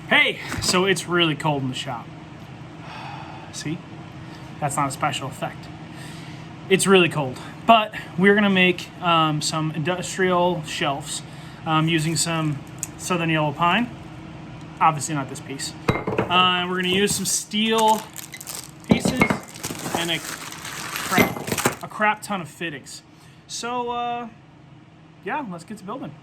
Hey, so it's really cold in the shop. See? That's not a special effect. It's really cold. But we're gonna make some industrial shelves using some southern yellow pine. Obviously not this piece. We're gonna use some steel pieces and a crap ton of fittings. So yeah, let's get to building.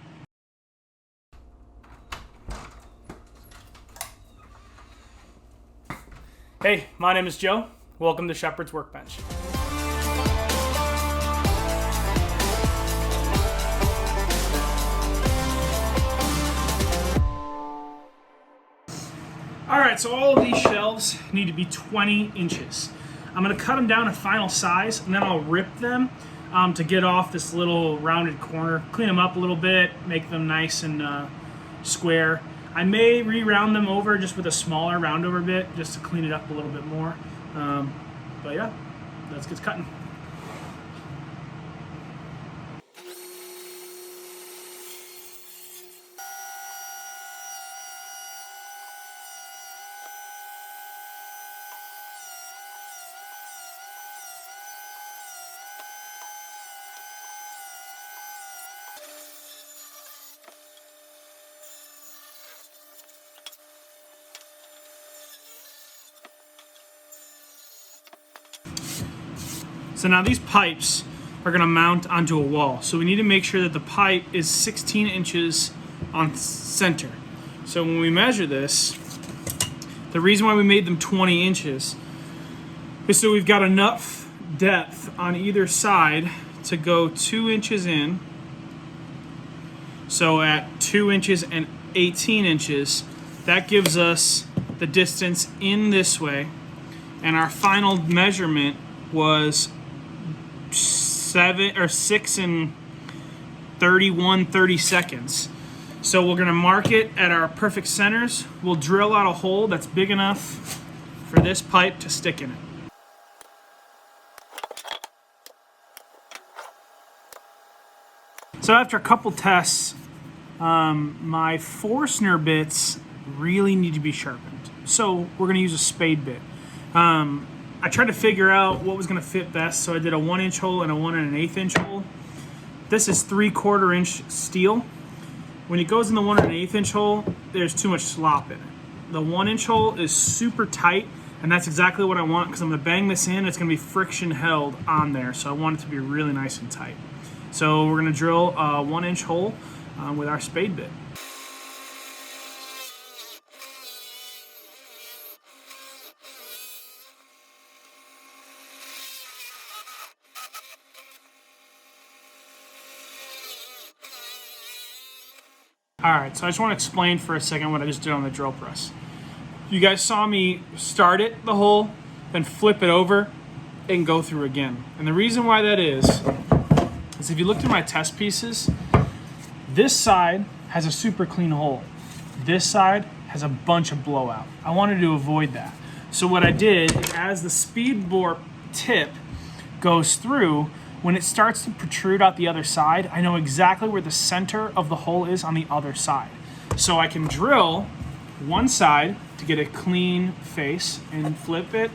Hey, my name is Joe. Welcome to Shepherd's Workbench. All right, so all of these shelves need to be 20 inches. I'm gonna cut them down to final size and then I'll rip them to get off this little rounded corner, clean them up a little bit, make them nice and square. I may re-round them over just with a smaller round over bit just to clean it up a little bit more. But yeah, let's get cutting. So now these pipes are gonna mount onto a wall. So we need to make sure that the pipe is 16 inches on center. So when we measure this, the reason why we made them 20 inches is so we've got enough depth on either side to go 2 inches in. So at 2 inches and 18 inches, that gives us the distance in this way. And our final measurement was 6 and 30 seconds. So we're gonna mark it at our perfect centers. We'll drill out a hole that's big enough for this pipe to stick in it. So after a couple tests, my Forstner bits really need to be sharpened. So we're gonna use a spade bit. I tried to figure out what was gonna fit best, so I did a 1-inch hole and a 1 1/8 inch hole. This is 3/4 inch steel. When it goes in the 1 1/8 inch hole, there's too much slop in it. The 1-inch hole is super tight, and that's exactly what I want because I'm gonna bang this in, it's gonna be friction held on there, so I want it to be really nice and tight. So we're gonna drill a 1-inch hole with our spade bit. All right, so I just want to explain for a second what I just did on the drill press. You guys saw me start it, the hole, then flip it over and go through again. And the reason why that is if you looked at my test pieces, this side has a super clean hole. This side has a bunch of blowout. I wanted to avoid that. So what I did, as the speed bore tip goes through, when it starts to protrude out the other side, I know exactly where the center of the hole is on the other side. So I can drill one side to get a clean face and flip it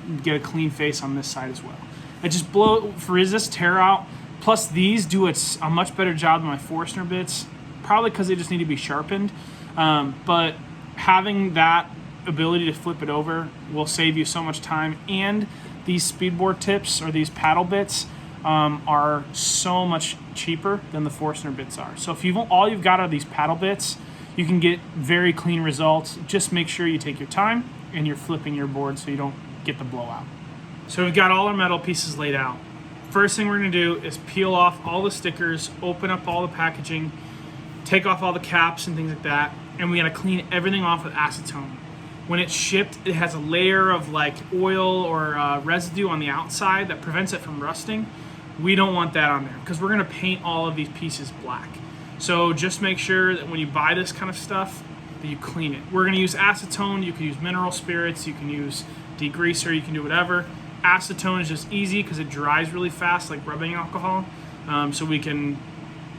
and get a clean face on this side as well. I just blow for resist tear out. Plus these do a much better job than my Forstner bits, probably because they just need to be sharpened. But having that ability to flip it over will save you so much time, and these speed bore tips or these paddle bits are so much cheaper than the Forstner bits are. So if all you've got are these paddle bits, you can get very clean results. Just make sure you take your time and you're flipping your board so you don't get the blowout. So we've got all our metal pieces laid out. First thing we're gonna do is peel off all the stickers, open up all the packaging, take off all the caps and things like that, and we gotta clean everything off with acetone. When it's shipped, it has a layer of like oil or residue on the outside that prevents it from rusting. We don't want that on there because we're gonna paint all of these pieces black. So just make sure that when you buy this kind of stuff, that you clean it. We're gonna use acetone, you can use mineral spirits, you can use degreaser, you can do whatever. Acetone is just easy because it dries really fast, like rubbing alcohol. So we can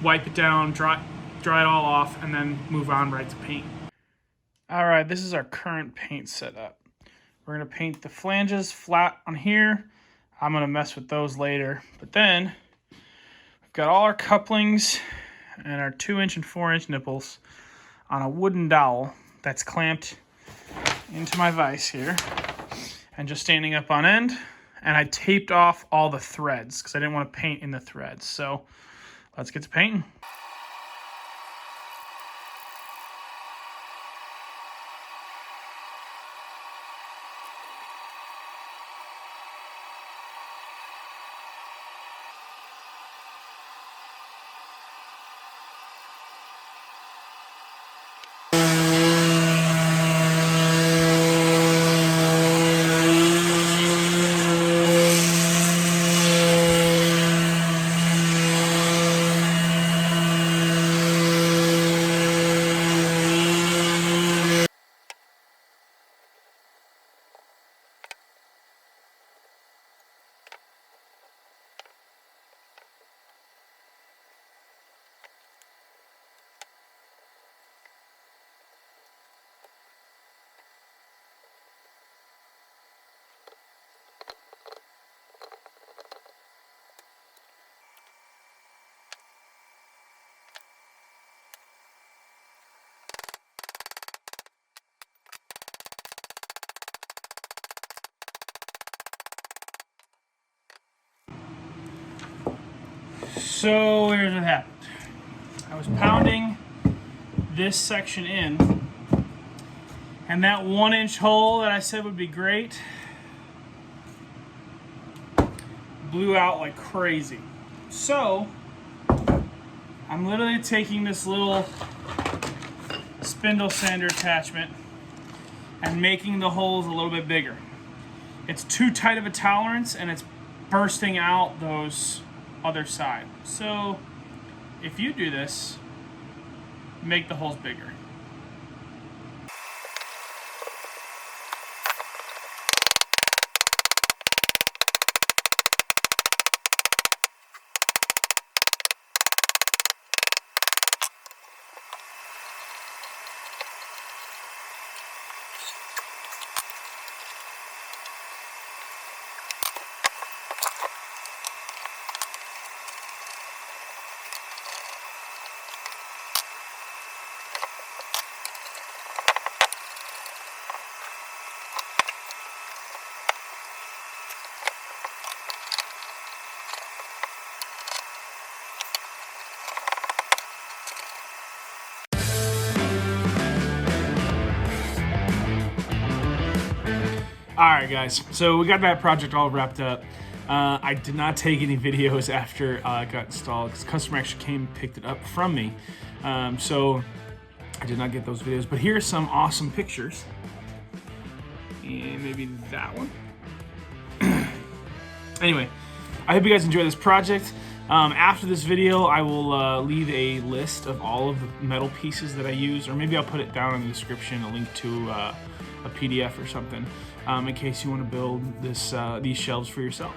wipe it down, dry it all off, and then move on right to paint. All right, this is our current paint setup. We're gonna paint the flanges flat on here. I'm gonna mess with those later. But then we've got all our couplings and our 2-inch and 4-inch nipples on a wooden dowel that's clamped into my vise here and just standing up on end. And I taped off all the threads because I didn't want to paint in the threads. So let's get to painting. So here's what happened. I was pounding this section in, and that 1-inch hole that I said would be great blew out like crazy. So I'm literally taking this little spindle sander attachment and making the holes a little bit bigger. It's too tight of a tolerance and it's bursting out those other side. So if you do this, make the holes bigger. Alright guys, so we got that project all wrapped up. I did not take any videos after it got installed because the customer actually came and picked it up from me. So I did not get those videos, but here's some awesome pictures. And maybe that one. Anyway, I hope you guys enjoy this project. After this video, I will leave a list of all of the metal pieces that I use, or maybe I'll put it down in the description, a link to a PDF or something, in case you want to build these shelves for yourself.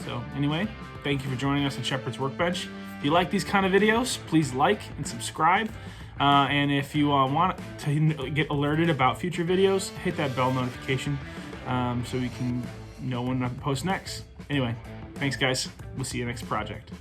So anyway, thank you for joining us on Shepherd's Workbench. If you like these kind of videos, please like and subscribe. And if you want to get alerted about future videos, hit that bell notification so we can know when I post next. Anyway, thanks guys. We'll see you next project.